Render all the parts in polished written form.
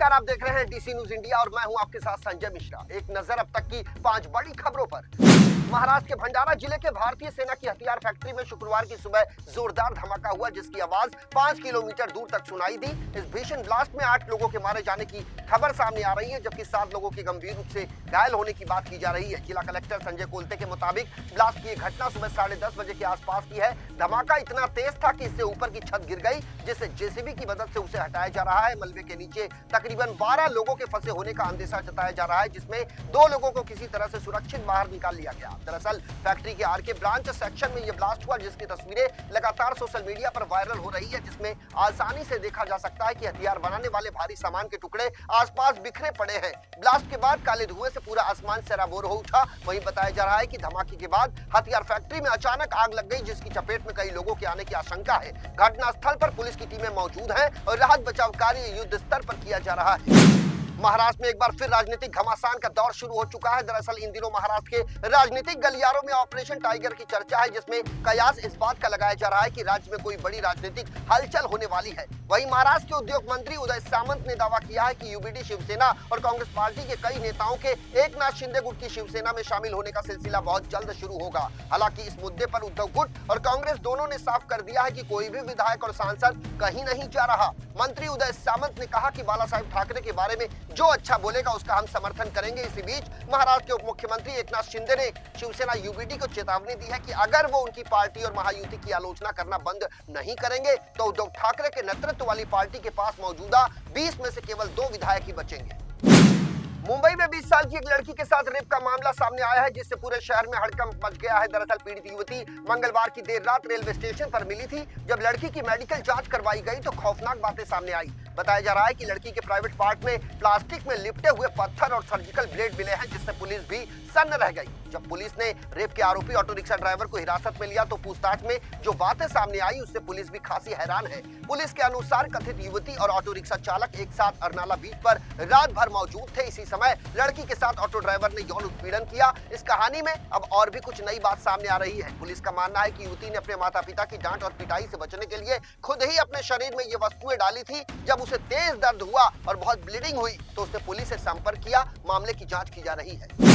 नमस्कार, आप देख रहे हैं डीसी न्यूज इंडिया और मैं हूं आपके साथ संजय मिश्रा। एक नजर अब तक की 5 बड़ी खबरों पर। महाराष्ट्र के भंडारा जिले के भारतीय सेना की हथियार फैक्ट्री में शुक्रवार की सुबह जोरदार धमाका हुआ, जिसकी आवाज 5 किलोमीटर दूर तक सुनाई दी। इस भीषण ब्लास्ट में 8 लोगों के मारे जाने की खबर सामने आ रही है, जबकि 7 लोगों के गंभीर रूप से घायल होने की बात की जा रही है। जिला कलेक्टर संजय कोलते के मुताबिक ब्लास्ट की घटना सुबह 10:30 बजे के आसपास की है। धमाका इतना तेज था कि इससे ऊपर की छत गिर गई, जिससे जेसीबी की मदद से उसे हटाया जा रहा है। मलबे के नीचे तकरीबन 12 लोगों के फंसे होने का अंदेशा जताया जा रहा है, जिसमें 2 लोगों को किसी तरह से सुरक्षित बाहर निकाल लिया गया। दरअसल फैक्ट्री के आरके ब्रांच सेक्शन में यह ब्लास्ट हुआ, जिसकी तस्वीरें लगातार सोशल मीडिया पर वायरल हो रही है, जिसमें आसानी से देखा जा सकता है कि हथियार बनाने वाले भारी सामान के टुकड़े आसपास बिखरे पड़े हैं। ब्लास्ट के बाद काले धुएं से पूरा आसमान सराबोर हो उठा। वहीं बताया जा रहा है कि धमाके के बाद हथियार फैक्ट्री में अचानक आग लग गई, जिसकी चपेट में कई लोगों के आने की आशंका है। घटना स्थल पर पुलिस की टीमें मौजूद हैं और राहत बचाव कार्य युद्ध स्तर पर किया जा रहा है। महाराष्ट्र में एक बार फिर राजनीतिक घमासान का दौर शुरू हो चुका है। दरअसल इन दिनों महाराष्ट्र के राजनीतिक गलियारों में ऑपरेशन टाइगर की चर्चा है, जिसमें कयास इस बात का लगाया जा रहा है कि राज्य में कोई बड़ी राजनीतिक हलचल होने वाली है। वहीं महाराष्ट्र के उद्योग मंत्री उदय सामंत ने दावा किया है कि यूबीडी शिवसेना और कांग्रेस पार्टी के कई नेताओं के एकनाथ शिंदे गुट की शिवसेना में शामिल होने का सिलसिला बहुत जल्द शुरू होगा। हालांकि इस मुद्दे पर उद्धव गुट और कांग्रेस दोनों ने साफ कर दिया है कि कोई भी विधायक और सांसद कहीं नहीं जा रहा। मंत्री उदय सामंत ने कहा कि बाला साहेब ठाकरे के बारे में जो अच्छा बोलेगा उसका हम समर्थन करेंगे। इसी बीच महाराष्ट्र के उप मुख्यमंत्री एकनाथ शिंदे ने शिवसेना यूबीडी को चेतावनी दी है कि अगर वो उनकी पार्टी और महायुति की आलोचना करना बंद नहीं करेंगे तो उद्धव ठाकरे के नेतृत्व वाली पार्टी के पास मौजूदा 20 में से केवल 2 विधायक ही बचेंगे। मुंबई में 20 साल की एक लड़की के साथ रेप का मामला सामने आया है, जिससे पूरे शहर में हड़कंप मच गया है। दरअसल पीड़ित युवती मंगलवार की देर रात रेलवे स्टेशन पर मिली थी। जब लड़की की मेडिकल जांच करवाई गई तो खौफनाक बातें सामने आई। बताया जा रहा है कि लड़की के प्राइवेट पार्ट में प्लास्टिक में लिपटे हुए पत्थर और सर्जिकल ब्लेड मिले हैं, जिससे पुलिस भी सन्न रह गई। जब पुलिस ने रेप के आरोपी ऑटो रिक्शा ड्राइवर को हिरासत में लिया तो पूछताछ में जो बातें सामने आई उससे पुलिस भी खासी हैरान है। पुलिस के अनुसार कथित युवती और ऑटो रिक्शा चालक एक साथ अरनाला बीच पर रात भर मौजूद थे। इसी समय लड़की के साथ ऑटो ड्राइवर ने यौन उत्पीड़न किया। इस कहानी में अब और भी कुछ नई बात सामने आ रही है। पुलिस का मानना है कि युवती ने अपने माता पिता की डांट और पिटाई से बचने के लिए खुद ही अपने शरीर में ये वस्तुएं डाली थी। जब उसे तेज दर्द हुआ और बहुत ब्लीडिंग हुई तो उसने पुलिस से संपर्क किया। मामले की जांच की जा रही है।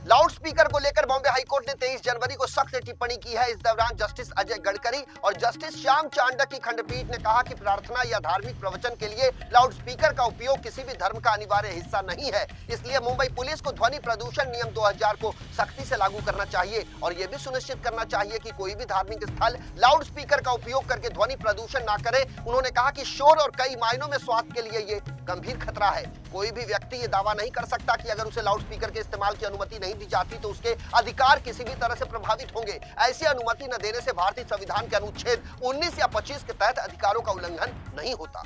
लाउड स्पीकर को लेकर बॉम्बे हाईकोर्ट ने 23 जनवरी को सख्त टिप्पणी की है। इस दौरान जस्टिस अजय गडकरी और जस्टिस श्याम चांडक की खंडपीठ ने कहा कि प्रार्थना या धार्मिक प्रवचन के लिए लाउड स्पीकर का उपयोग किसी भी धर्म का अनिवार्य हिस्सा नहीं है। इसलिए मुंबई पुलिस को ध्वनि प्रदूषण नियम 2000 को सख्ती से लागू करना चाहिए और यह भी सुनिश्चित करना चाहिए कि कोई भी धार्मिक स्थल लाउड स्पीकर का उपयोग करके ध्वनि प्रदूषण न करे। उन्होंने कहा कि शोर और कई मायनों में स्वास्थ्य के लिए ये गंभीर खतरा है। कोई भी व्यक्ति ये दावा नहीं कर सकता कि अगर उसे लाउड स्पीकर के इस्तेमाल की अनुमति नहीं दी जाती तो उसके अधिकार किसी भी तरह से प्रभावित होंगे। ऐसी अनुमति न देने से भारतीय संविधान के अनुच्छेद 19 या 25 के तहत अधिकारों का उल्लंघन नहीं होता।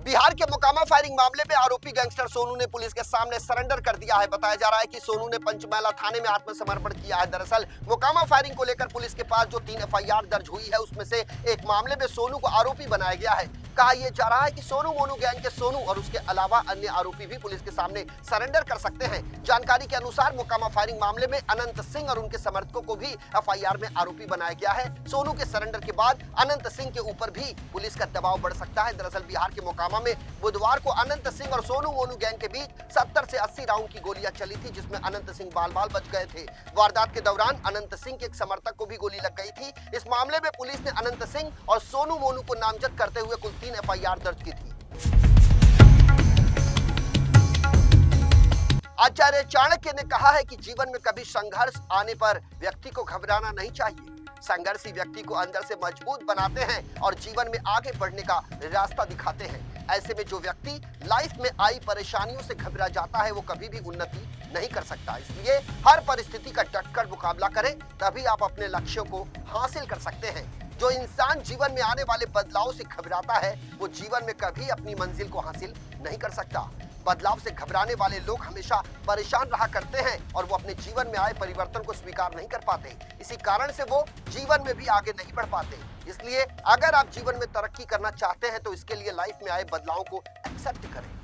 बिहार के मोकामा फायरिंग मामले में आरोपी गैंगस्टर सोनू ने पुलिस के सामने सरेंडर कर दिया है। बताया जा रहा है कि सोनू ने पंचमैला थाने में आत्मसमर्पण किया है। दरअसल मोकामा फायरिंग को लेकर पुलिस के पास जो 3 एफआईआर दर्ज हुई है उसमें से एक मामले में सोनू को आरोपी बनाया गया है। कहा यह जा रहा है कि सोनू मोनू गैंग के सोनू और उसके अलावा अन्य आरोपी भी पुलिस के सामने सरेंडर कर सकते हैं। जानकारी के अनुसार मोकामा फायरिंग मामले में अनंत सिंह और उनके समर्थकों को भी एफआईआर में आरोपी बनाया गया है। सोनू के सरेंडर के बाद अनंत सिंह के ऊपर भी पुलिस का दबाव बढ़ सकता है। दरअसल बिहार के मोकामा में बुधवार को अनंत सिंह और सोनू मोनू गैंग के बीच 70 से 80 राउंड की गोलियां चली थी, जिसमें अनंत सिंह बाल बाल बच गए थे। वारदात के दौरान अनंत सिंह के एक समर्थक को भी गोली लग गई थी। इस मामले में पुलिस ने अनंत सिंह और सोनू मोनू को नामजद करते हुए कुल 3 एफआईआर दर्ज की थी। आचार्य चाणक्य ने कहा है कि जीवन में कभी संघर्ष आने पर व्यक्ति को घबराना नहीं चाहिए। संघर्ष ही व्यक्ति को अंदर से मजबूत बनाते हैं और जीवन में आगे बढ़ने का रास्ता दिखाते हैं। ऐसे में जो व्यक्ति लाइफ में आई परेशानियों से घबरा जाता है वो कभी भी उन्नति नहीं कर सकता। इसलिए हर परिस्थिति का डटकर मुकाबला करें, तभी आप अपने लक्ष्यों को हासिल कर सकते हैं। जो इंसान जीवन में आने वाले बदलाव से घबराता है वो जीवन में कभी अपनी मंजिल को हासिल नहीं कर सकता। बदलाव से घबराने वाले लोग हमेशा परेशान रहा करते हैं और वो अपने जीवन में आए परिवर्तन को स्वीकार नहीं कर पाते। इसी कारण से वो जीवन में भी आगे नहीं बढ़ पाते। इसलिए अगर आप जीवन में तरक्की करना चाहते हैं तो इसके लिए लाइफ में आए बदलावों को एक्सेप्ट करें।